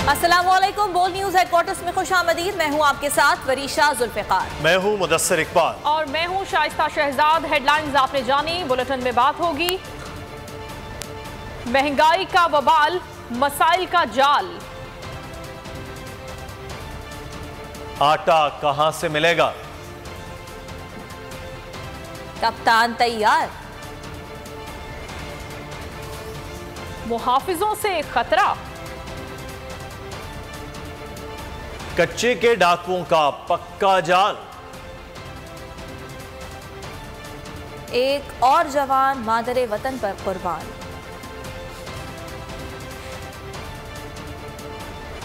अस्सलामुअलैकुम। बोल news headquarters में खुशामदीद। मैं हूं आपके साथ वरीशा जुल्फिकार। मैं हूं मुदस्सिर इकबाल और मैं हूं शाइस्ता शहजाद। हेडलाइंस आपने जानी, बुलेटिन में बात होगी। महंगाई का वबाल, मसाइल का जाल। आटा कहां से मिलेगा? कप्तान तैयार। मुहाफिजों से खतरा। कच्चे के डाकुओं का पक्का जाल। एक और जवान मादरे वतन पर कुर्बान।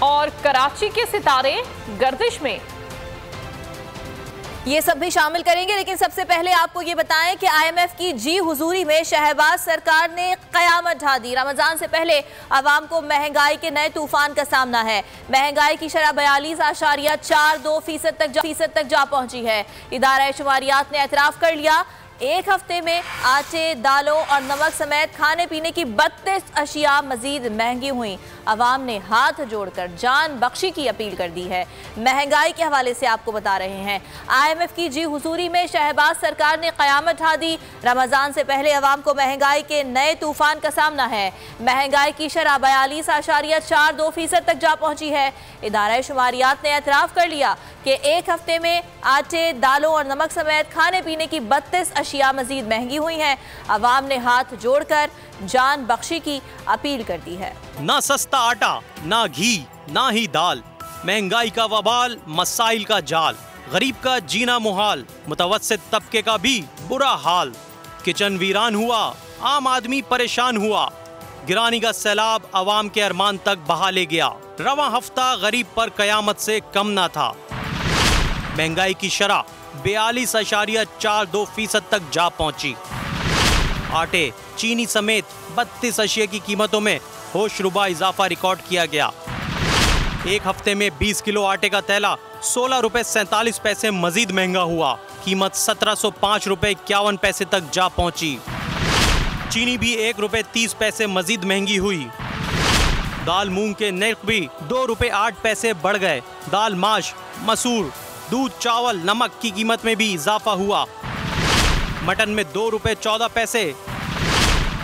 और कराची के सितारे गर्दिश में। ये सब भी शामिल करेंगे, लेकिन सबसे पहले आपको ये बताएं कि आईएमएफ की जी हुजूरी में शहबाज सरकार ने कयामत ढा दी। रमजान से पहले आवाम को महंगाई के नए तूफान का सामना है। महंगाई की शरह 42.42% तक जा पहुंची है। इदारा शुमारियात ने एतराफ कर लिया, एक हफ्ते में आटे, दालों और नमक समेत खाने पीने की 32 अशिया मजीद महंगी हुई। अवाम ने हाथ जोड़कर जान बख्शी की अपील कर दी है। महंगाई के हवाले से आपको बता रहे हैं, आईएमएफ की जी हुजूरी में शहबाज सरकार ने कयामत ढा दी। रमजान से पहले अवाम को महंगाई के नए तूफान का सामना है। महंगाई की शरह 42.42% तक जा पहुंची है। इदारा शुमारियात ने एतराफ कर लिया कि एक हफ्ते में आटे, दालों और नमक समेत खाने पीने की 32 अशिया मजीद महंगी हुई हैं। अवाम ने हाथ जोड़कर जान बख्शी की अपील कर दी है। ना सस्ता आटा, ना घी, ना ही दाल। महंगाई का वबाल, मसाइल का जाल। गरीब का जीना मुहाल, मुतवस्सित तबके का भी बुरा हाल। किचन वीरान हुआ, आम आदमी परेशान हुआ। गिरानी का सैलाब अवाम के अरमान तक बहा ले गया। रवा हफ्ता गरीब पर कयामत से कम ना था। महंगाई की शरह 42.42% तक जा पहुंची। आटे, चीनी समेत 32 अशिया की कीमतों में होशरुबा इजाफा रिकॉर्ड किया गया। एक हफ्ते में 20 किलो आटे का थैला 16 रुपए 47 पैसे मजीद महंगा हुआ। कीमत 1705 रुपए 51 पैसे तक जा पहुंची। चीनी भी 1 रुपए 30 पैसे मजीद महंगी हुई। दाल मूंग के नर्ख भी 2 रुपए 8 पैसे बढ़ गए। दाल, माश, मसूर, दूध, चावल, नमक की कीमत में भी इजाफा हुआ। मटन में 2 रुपए 14 पैसे।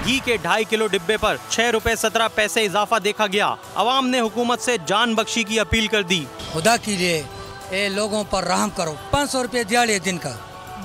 घी के 2.5 किलो डिब्बे पर 6 रुपए 17 पैसे इजाफा देखा गया। अवाम ने हुकूमत से जान बख्शी की अपील कर दी। खुदा के लिए ए लोगों पर रहम करो। 500 रुपये दिहाड़ी दिन का,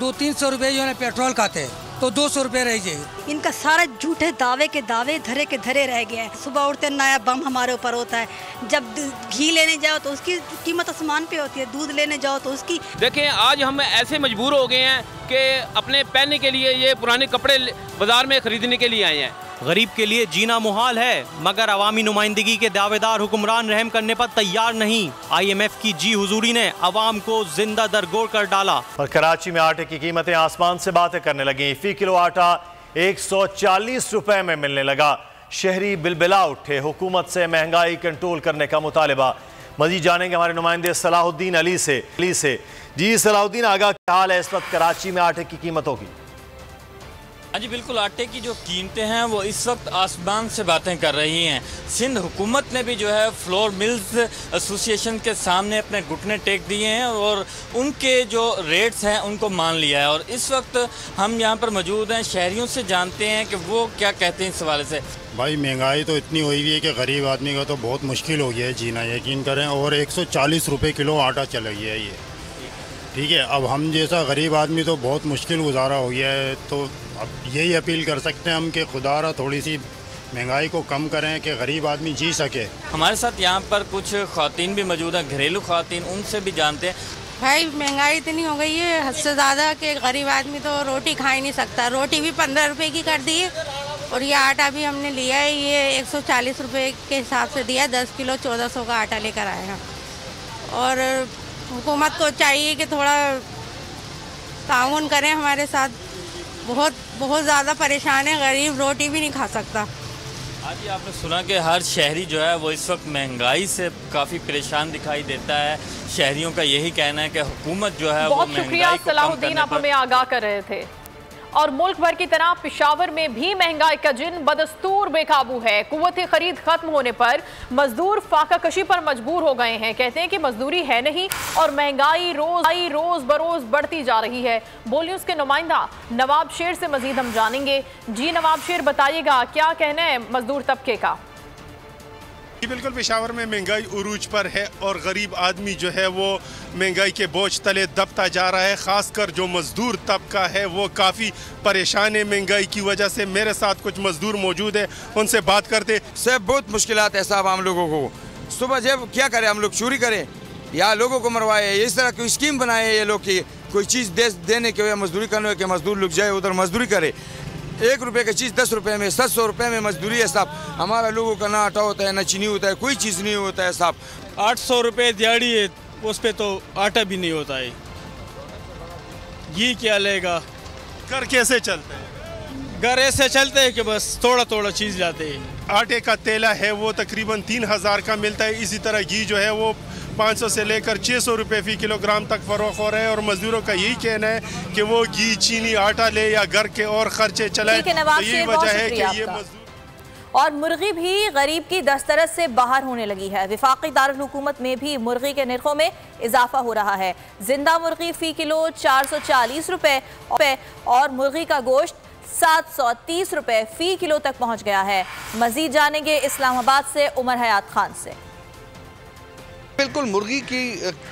200-300 रुपये जो है पेट्रोल खाते हैं तो 200 रुपये रह जाएगी। इनका सारा झूठे दावे के दावे धरे के धरे रह गए हैं। सुबह उठते नया बम हमारे ऊपर होता है। जब घी लेने जाओ तो उसकी कीमत आसमान पे होती है, दूध लेने जाओ तो उसकी। देखें, आज हम ऐसे मजबूर हो गए हैं कि अपने पहनने के लिए ये पुराने कपड़े बाजार में खरीदने के लिए आए हैं। गरीब के लिए जीना मुहाल है, मगर अवामी नुमाइंदगी के दावेदार हुक्मरान रहम करने पर तैयार नहीं। आईएमएफ की जी हुजूरी ने अवाम को जिंदा दरगोर कर डाला। और कराची में आटे की कीमतें आसमान से बातें करने लगी। फी किलो आटा 140 रुपए में मिलने लगा। शहरी बिलबिला उठे। हुकूमत से महंगाई कंट्रोल करने का मुतालिबा। मजीद जानेंगे हमारे नुमाइंदे सलाहुद्दीन अली से। जी सलाहुद्दीन, आगा क्या हाल है इस वक्त कराची में आटे की कीमतों की? हाँ जी बिल्कुल, आटे की जो कीमतें हैं वो इस वक्त आसमान से बातें कर रही हैं। सिंध हुकूमत ने भी जो है फ्लोर मिल्स एसोसिएशन के सामने अपने घुटने टेक दिए हैं और उनके जो रेट्स हैं उनको मान लिया है। और इस वक्त हम यहाँ पर मौजूद हैं, शहरियों से जानते हैं कि वो क्या कहते हैं इस हवाले से। भाई महंगाई तो इतनी हुई हुई है कि गरीब आदमी का तो बहुत मुश्किल हो गया है जीना, यकीन करें। और 140 रुपये किलो आटा चला गया है ये, ठीक है। अब हम जैसा गरीब आदमी तो बहुत मुश्किल गुजारा हो गया है। तो अब यही अपील कर सकते हैं हम कि खुदारा थोड़ी सी महंगाई को कम करें कि गरीब आदमी जी सके। हमारे साथ यहाँ पर कुछ ख़वातीन भी मौजूद हैं, घरेलू ख़वातीन, उनसे भी जानते हैं। भाई महंगाई इतनी हो गई है हद से ज़्यादा कि गरीब आदमी तो रोटी खा ही नहीं सकता। रोटी भी 15 रुपए की कर दी है और ये आटा भी हमने लिया है, ये 140 रुपये के हिसाब से दिया। 10 किलो 1400 का आटा लेकर आए हैं। और हुकूमत को चाहिए कि थोड़ा ताउन करें हमारे साथ। बहुत ज़्यादा परेशान है, गरीब रोटी भी नहीं खा सकता। आज आपने सुना कि हर शहरी जो है वो इस वक्त महंगाई से काफ़ी परेशान दिखाई देता है। शहरियों का यही कहना है कि हुकूमत जो है बहुत शुक्रिया सलाहुद्दीन, आप हमें आगाह कर रहे थे। और मुल्क भर की तरह पेशावर में भी महंगाई का जिन बदस्तूर बेकाबू है। कुव्वत खरीद खत्म होने पर मजदूर फाका कशी पर मजबूर हो गए हैं। कहते हैं कि मजदूरी है नहीं और महंगाई रोज बरोज बढ़ती जा रही है। बोल न्यूज़ के नुमाइंदा नवाब शेर से मजीद हम जानेंगे। जी नवाब शेर, बताइएगा क्या कहना है मजदूर तबके का? बिल्कुल, पेशावर में महंगाई उरूज पर है और गरीब आदमी जो है वो महंगाई के बोझ तले दबता जा रहा है। खासकर जो मजदूर तबका है वो काफ़ी परेशान है महंगाई की वजह से। मेरे साथ कुछ मजदूर मौजूद है, उनसे बात करते। सब बहुत मुश्किलात है साहब हम लोगों को। सुबह जब क्या करें हम लोग, चोरी करें या लोगों को मरवाए, इस तरह कोई स्कीम बनाए ये लोग की कोई चीज़ देने के मजदूरी करने के मजदूर लोग जाए उधर मजदूरी करे। 1 रुपये की चीज़ 10 रुपये में, 700 रुपये में मजदूरी है साहब। हमारा लोगों का ना आटा होता है ना चीनी होता है, कोई चीज़ नहीं होता है साहब। 800 रुपये दिहाड़ी है, उस पर तो आटा भी नहीं होता है। ये क्या लेगा? घर कैसे चलते हैं? घर ऐसे चलते हैं कि बस थोड़ा थोड़ा चीज़ लाते हैं। आटे का तेला है वो तकरीबन 3000 का मिलता है। इसी तरह घी जो है वो 500 से लेकर 600 रुपये फ़ी किलोग्राम तक फरोख्त हो रहे हैं और मजदूरों का यही कहना है कि वो घी, चीनी, आटा ले या घर के और खर्चे चलाएं। तो यही वजह है कि ये मजदूर और मुर्गी भी गरीब की दस्तरस से बाहर होने लगी है। विफाकी दारुल हुकूमत में भी मुर्गी के निर्खों में इजाफा हो रहा है। जिंदा मुर्गी फ़ी किलो 440 रुपये और मुर्गी का गोश्त 730 रुपये फ़ी किलो तक पहुँच गया है। मजीद जानेंगे इस्लामाबाद से उमर हयात खान से। बिल्कुल, मुर्गी की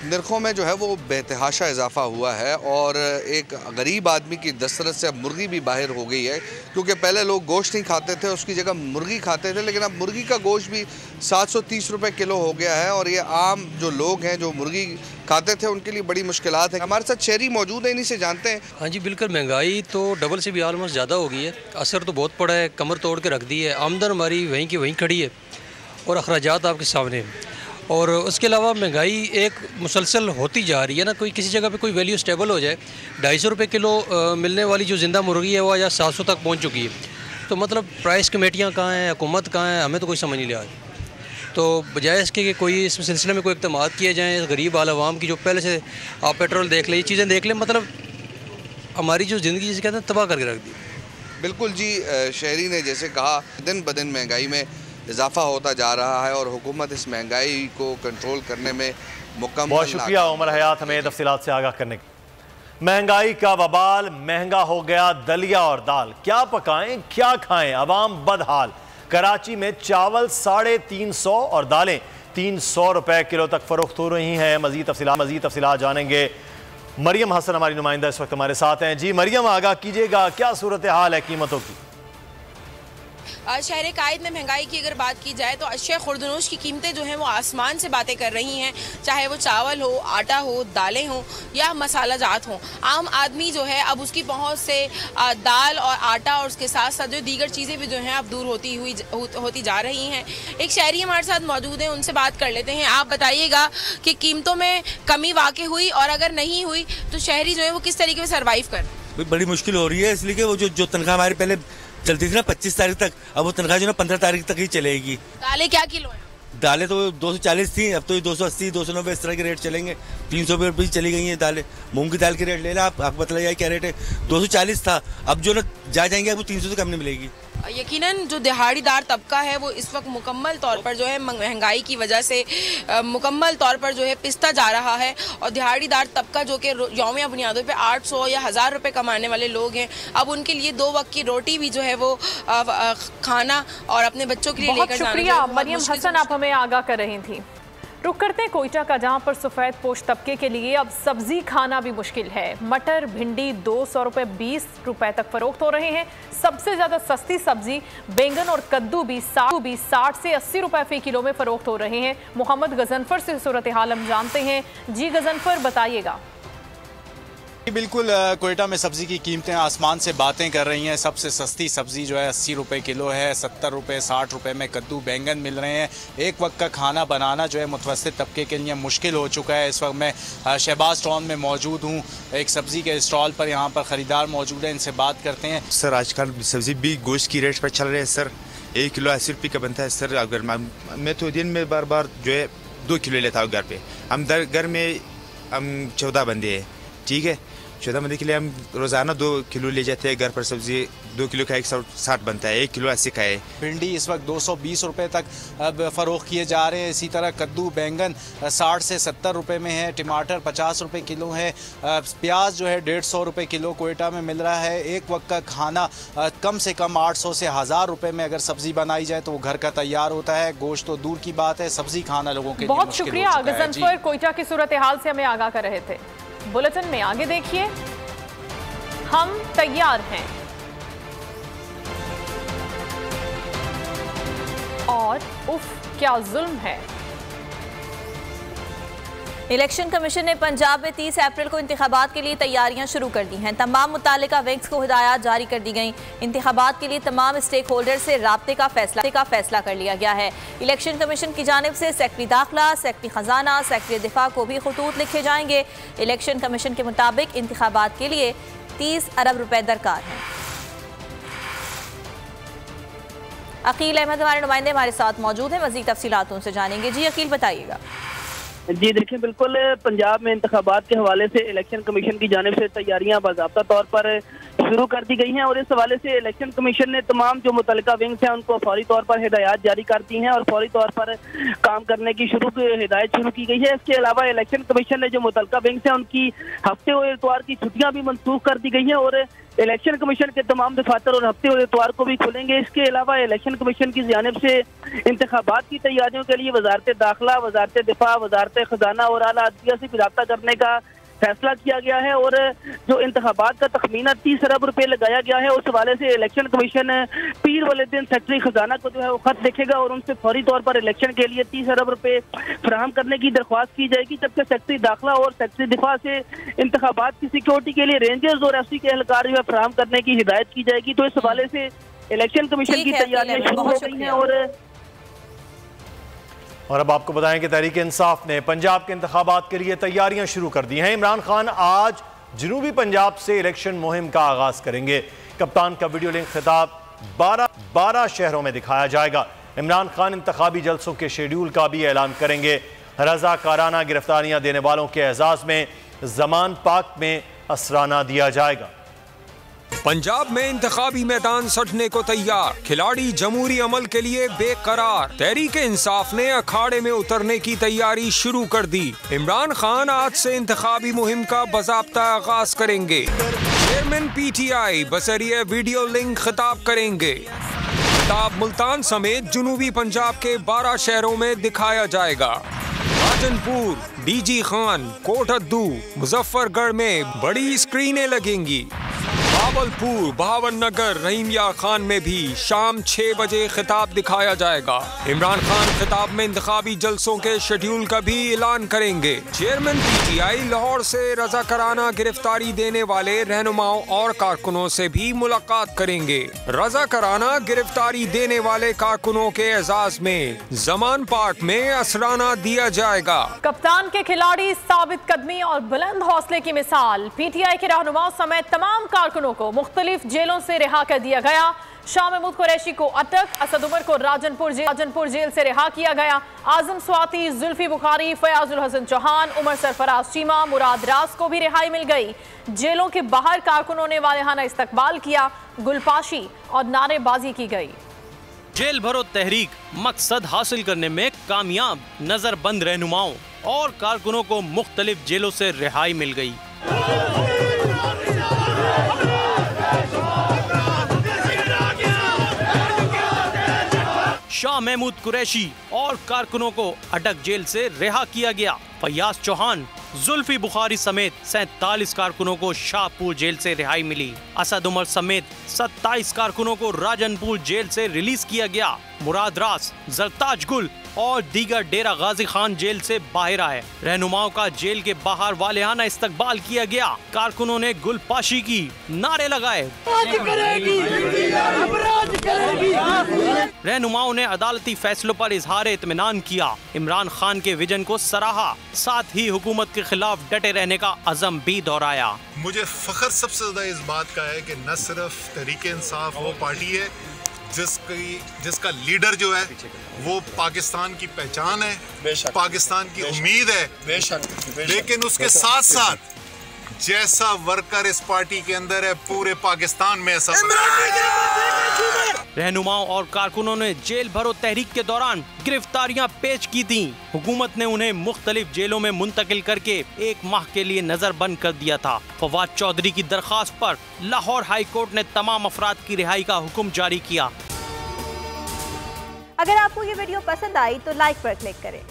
निर्खों में जो है वो बेतहाशा इजाफा हुआ है और एक गरीब आदमी की दस्तरस से अब मुर्गी भी बाहर हो गई है। क्योंकि पहले लोग गोश्त नहीं खाते थे, उसकी जगह मुर्गी खाते थे, लेकिन अब मुर्गी का गोश्त भी 730 रुपये किलो हो गया है और ये आम जो लोग हैं जो मुर्गी खाते थे उनके लिए बड़ी मुश्किलात है। हमारे साथ शहरी मौजूद है, इन्हीं से जानते हैं। हाँ जी बिल्कुल, महंगाई तो डबल से भी ऑलमोस्ट ज़्यादा हो गई है। असर तो बहुत पड़ा है, कमर तोड़ के रख दी है। आमदन हमारी वहीं की वहीं खड़ी है और अखराजात आपके सामने हैं। और उसके अलावा महंगाई एक मुसलसल होती जा रही है ना। कोई किसी जगह पे कोई वैल्यू स्टेबल हो जाए, 250 रुपये किलो मिलने वाली जो ज़िंदा मुर्गी है वो आज 700 तक पहुंच चुकी है। तो मतलब प्राइस कमेटियां कहाँ हैं, हुकूमत कहाँ है, हमें तो कोई समझ नहीं लिया। तो बजाय इसके कि कोई इस सिलसिले में कोई इक़दाम किए जाएँ गरीब आवाम की, जो पहले से आप पेट्रोल देख लें, ये चीज़ें देख लें, मतलब हमारी जो ज़िंदगी जिसे कहते हैं तबाह करके रख दी। बिल्कुल जी, शहरी ने जैसे कहा दिन ब दिन महंगाई में इजाफा होता जा रहा है और हुकूमत इस महंगाई को कंट्रोल करने में मुकम्मल। बहुत शुक्रिया उमर हयात हमें तफसीलात से आगाह करने की। महंगाई का वबाल, महंगा हो गया दलिया और दाल। क्या पकाएं क्या खाएं, अवाम बदहाल। कराची में चावल 350 और दालें 300 रुपए किलो तक फरोख्त हो रही हैं। मजीद तफसीलात जानेंगे। मरियम हसन हमारी नुमाइंदा इस वक्त हमारे साथ हैं। जी मरियम, आगाह कीजिएगा, क्या सूरत हाल है कीमतों की? शहर कायद में महंगाई की अगर बात की जाए तो अशिया खुर्दनोश की कीमतें जो हैं वो आसमान से बातें कर रही हैं। चाहे वो चावल हो, आटा हो, दालें हों या मसाला जात हों, आम आदमी जो है अब उसकी पहुंच से दाल और आटा और उसके साथ साथ जो दीगर चीज़ें भी जो हैं अब दूर होती जा रही हैं। एक शहरी हमारे साथ मौजूद हैं, उनसे बात कर लेते हैं। आप बताइएगा कि कीमतों में कमी वाक़ई हुई और अगर नहीं हुई तो शहरी जो है वो किस तरीके से सर्वाइव कर? बड़ी मुश्किल हो रही है, इसलिए कि वो जो तनख्वाह हमारी पहले चलती थी ना 25 तारीख तक, अब वो तनख्वाह जो ना 15 तारीख तक ही चलेगी। दालें क्या किलो है? दालें तो 240 थी, अब तो ये 280 290 इस तरह के रेट चलेंगे। 300 रुपये भी चली गई हैं दालें। मूंग की दाल की रेट ले ला आप बताइए क्या रेट है? 240 था, अब जो ना जाएंगे अब वो 300 से कम नहीं मिलेगी। यकीनन जो दिहाड़ीदार तबका है वो इस वक्त मुकम्मल तौर पर जो है महंगाई की वजह से मुकम्मल तौर पर जो है पिसता जा रहा है और दिहाड़ीदार तबका जो कि यौमिया बुनियादों पे 800 या 1000 रुपये कमाने वाले लोग हैं, अब उनके लिए 2 वक्त की रोटी भी जो है वो खाना और अपने बच्चों के लिए लेकर जाना। शुक्रिया मरियम हसन, आप हमें आगाह कर रही थी। रुक करते हैं कोयटा का, जहां पर सफ़ेद पोश तबके के लिए अब सब्जी खाना भी मुश्किल है। मटर भिंडी 200 रुपये 20 रुपए तक फरोख्त हो रहे हैं। सबसे ज़्यादा सस्ती सब्जी बैंगन और कद्दू भी 60 से 80 रुपए फ़ी किलो में फ़रोख्त हो रहे हैं। मोहम्मद गजनफर से सूरत हाल हम जानते हैं। जी गजनफर, बताइएगा। बिल्कुल, कोयटा में सब्ज़ी की कीमतें आसमान से बातें कर रही हैं। सबसे सस्ती सब्ज़ी जो है 80 रुपये किलो है। 70 रुपये 60 रुपये में कद्दू बैंगन मिल रहे हैं। एक वक्त का खाना बनाना जो है मुतवस्सित तबके के लिए मुश्किल हो चुका है। इस वक्त मैं शहबाज टाउन में मौजूद हूँ, एक सब्ज़ी के स्टॉल पर। यहाँ पर ख़रीदार मौजूद है, इनसे बात करते हैं। सर आजकल सब्ज़ी भी गोश्त की रेट पर चल रही है सर। 1 किलो 80 रुपये का बनता है सर। अगर मैं तो दिन में बार जो है 2 किलो लेता हूँ घर पर। हम घर में हम 14 बंदे हैं, ठीक है। शुदाबंदी के लिए हम रोज़ाना 2 किलो ले जाते हैं। घर पर सब्जी 2 किलो का 160 बनता है, 1 किलो 80 का है। भिंडी इस वक्त 220 रुपये तक अब फ़रोख्त किए जा रहे हैं। इसी तरह कद्दू बैंगन 60 से 70 रुपये में है। टमाटर 50 रुपये किलो है। प्याज जो है 150 रुपये किलो कोयटा में मिल रहा है। एक वक्त का खाना कम से कम 800 से 1000 रुपये में अगर सब्जी बनाई जाए तो वो घर का तैयार होता है। गोश्त तो दूर की बात है, सब्जी खाना लोगों के लिए बहुत शुक्रिया। गजनफर कोयटा की सूरत हाल से हमें आगाह कर रहे थे। बुलेटिन में आगे देखिए, हम तैयार हैं और उफ क्या जुल्म है। इलेक्शन कमीशन ने पंजाब में 30 अप्रैल को इंतखाबात के लिए तैयारियां शुरू कर दी हैं। तमाम मुतालिका विंग्स को हिदायत जारी कर दी गई। इंतखाबात के लिए तमाम स्टेक होल्डर से राब्ते का फैसला कर लिया गया है। इलेक्शन कमीशन की जानिब से सेक्रेटरी दाखिला, सेक्रेटरी खजाना, सेक्रेटरी दिफा को भी खतूत लिखे जाएंगे। इलेक्शन कमीशन के मुताबिक इंतखाबात के लिए 30 अरब रुपए दरकार हैं। अकील अहमद हमारे नुमाइंदे हमारे साथ मौजूद हैं, मज़ीद तफसीलात उनसे जानेंगे। जी अकील, बताइएगा। जी देखिए, बिल्कुल पंजाब में इंतखाबात के हवाले से इलेक्शन कमीशन की जानिब से तैयारियां बाज़ाब्ता तौर पर शुरू कर दी गई हैं और इस हवाले से इलेक्शन कमीशन ने तमाम जो मुतल्लिका विंग्स हैं उनको फौरी तौर पर हिदायत जारी कर दी हैं और फौरी तौर पर काम करने की हिदायत शुरू की गई है। इसके अलावा इलेक्शन कमीशन ने जो मुतल्लिका विंग्स हैं उनकी हफ्ते और इतवार की छुट्टियां भी मनसूख कर दी गई हैं और इलेक्शन कमीशन के तमाम दफातर और हफ्ते और इतवार को भी खुलेंगे। इसके अलावा इलेक्शन कमीशन की जानिब से इंतखाबात की तैयारियों के लिए वजारत दाखिला, वजारत दिफा, वजारत खजाना और आला अदलिया से रब्ता करने का फैसला किया गया है और जो इंतखाबात का तखमीना 30 अरब रुपए लगाया गया है उस हवाले से इलेक्शन कमीशन पीर वाले दिन सेक्रेटरी खजाना को जो है वो खत लिखेगा और उनसे फौरी तौर पर इलेक्शन के लिए 30 अरब रुपए फराहम करने की दरख्वास्त की जाएगी। जबकि सेक्रेटरी दाखिला और सेक्रेटरी दिफा से इंतखाबात की सिक्योरिटी के लिए रेंजर्स और एफसी के एहलकार जो है फराहम करने की हिदायत की जाएगी। तो इस हवाले से इलेक्शन कमीशन की तैयारियां शुरू हो गई हैं। और अब आपको बताएं कि तहरीक इंसाफ ने पंजाब के इंतखाबात के लिए तैयारियां शुरू कर दी हैं। इमरान खान आज जनूबी पंजाब से इलेक्शन मुहिम का आगाज करेंगे। कप्तान का वीडियो लिंक खिताब 12 शहरों में दिखाया जाएगा। इमरान खान इंतखाबी जलसों के शेड्यूल का भी ऐलान करेंगे। रज़ाकाराना गिरफ्तारियां देने वालों के एजाज में जमान पाक में असराना दिया जाएगा। पंजाब में इंतखाबी मैदान सजने को तैयार, खिलाड़ी जमहूरी अमल के लिए बेकरार। तहरीक इंसाफ ने अखाड़े में उतरने की तैयारी शुरू कर दी। इमरान खान आज से इंतखाबी मुहिम का बाज़ाब्ता आगाज करेंगे। चेयरमैन पीटीआई बसरिए वीडियो लिंक खिताब करेंगे। खिताब मुल्तान समेत जनूबी पंजाब के 12 शहरों में दिखाया जाएगा। राजनपुर, डीजी खान, कोटद्दू, मुजफ्फरगढ़ में बड़ी स्क्रीनें लगेंगी। भावलपुर, भावनगर, रहीमिया खान में भी शाम 6 बजे खिताब दिखाया जाएगा। इमरान खान खिताब में इंतखाबी जलसों के शेड्यूल का भी ऐलान करेंगे। चेयरमैन पीटीआई लाहौर से रज़ाकाराना गिरफ्तारी देने वाले रहनुमाओं और कारकुनों से भी मुलाकात करेंगे। रज़ाकाराना गिरफ्तारी देने वाले कारकुनों के एजाज में जमान पाक में असराना दिया जाएगा। कप्तान के खिलाड़ी साबित कदमी और बुलंद हौसले की मिसाल। पीटीआई के रहनुमाओं समेत तमाम कारकुनों को मुख्तलिफ जेलों से रिहा कर दिया गया। शाह महमूद कुरैशी को अटक, असद उमर को राजनपुर जेल से रिहा किया गया। आजम स्वाति, जुल्फी बुखारी, फयाजुल हसन चौहान, उमर सरफराज चीमा, मुराद रास को भी रिहाई मिल गई। जेलों के बाहर कारकुनों ने वालिहाना इस्तकबाल किया, गुलपाशी और नारेबाजी की गई। जेल भरो तहरीक मकसद हासिल करने में कामयाब। नजरबंद रहनुमाओं और कारकुनों को मुख्तलिफ जेलों से रिहाई मिल गई। शाह महमूद कुरैशी और कारकुनों को अटक जेल से रिहा किया गया। फयाज चौहान, जुल्फी बुखारी समेत 47 कारकुनों को शाहपुर जेल से रिहाई मिली। असद उमर समेत 27 कारकुनों को राजनपुर जेल से रिलीज किया गया। मुराद रास, जरताज गुल और दीगर डेरा गाजी खान जेल से बाहर आए। रहनुमाओं का जेल के बाहर वालिहाना इस्तकबाल किया गया। कारकुनों ने गुलपाशी की, नारे लगाए। रहनुमाओं ने अदालती फैसलों पर इजहार इत्मीनान किया। इमरान खान के विजन को सराहा, साथ ही हुकूमत के खिलाफ डटे रहने का अज़म भी दोहराया। मुझे फख्र सबसे ज्यादा इस बात का है कि न सिर्फ तहरीक इंसाफ वो पार्टी है जिसका लीडर जो है वो पाकिस्तान की पहचान है, पाकिस्तान की उम्मीद है, लेकिन उसके साथ साथ जैसा वर्कर इस पार्टी के अंदर है पूरे पाकिस्तान में ऐसा रहनुमाओं और कारकुनों ने जेल भरो तहरीक के दौरान गिरफ्तारियां पेश की थी। हुकूमत ने उन्हें मुख्तलिफ जेलों में मुंतकिल करके 1 माह के लिए नजरबंद कर दिया था। फवाद चौधरी की दरखास्त पर लाहौर हाई कोर्ट ने तमाम अफराद की रिहाई का हुक्म जारी किया। अगर आपको ये वीडियो पसंद आई तो लाइक पर क्लिक करें।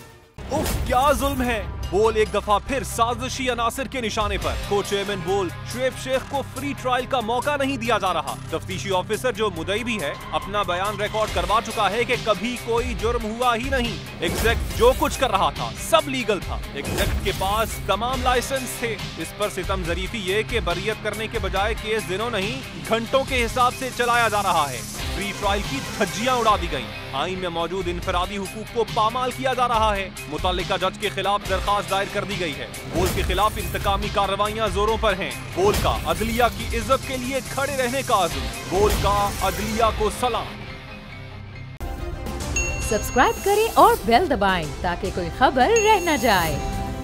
उफ, क्या जुल्म है। बोल एक दफा फिर साजिशी अनासिर के निशाने पर। को चेयरमैन बोल शुएब शेख को फ्री ट्रायल का मौका नहीं दिया जा रहा। तफ्तीशी ऑफिसर जो मुदई भी है अपना बयान रिकॉर्ड करवा चुका है कि कभी कोई जुर्म हुआ ही नहीं। एग्जैक्ट जो कुछ कर रहा था सब लीगल था। एग्जैक्ट के पास तमाम लाइसेंस थे। इस पर सितम जरीफी ये कि बरियत करने के बजाय केस दिनों नहीं घंटों के हिसाब से चलाया जा रहा है। फ्री ट्रायल की धज्जियां उड़ा दी गयी। आईन में मौजूद इनफरादी हुकूक को पामाल किया जा रहा है। मुतल्लिका जज के खिलाफ दरखास्त दायर कर दी गई है। बोल के खिलाफ इंतकामी कार्रवाइयां जोरों पर हैं। बोल का अदलिया की इज्जत के लिए खड़े रहने का अज़्म। बोल का अदलिया को सलाम। सब्सक्राइब करें और बेल दबाएं ताकि कोई खबर रह न जाए।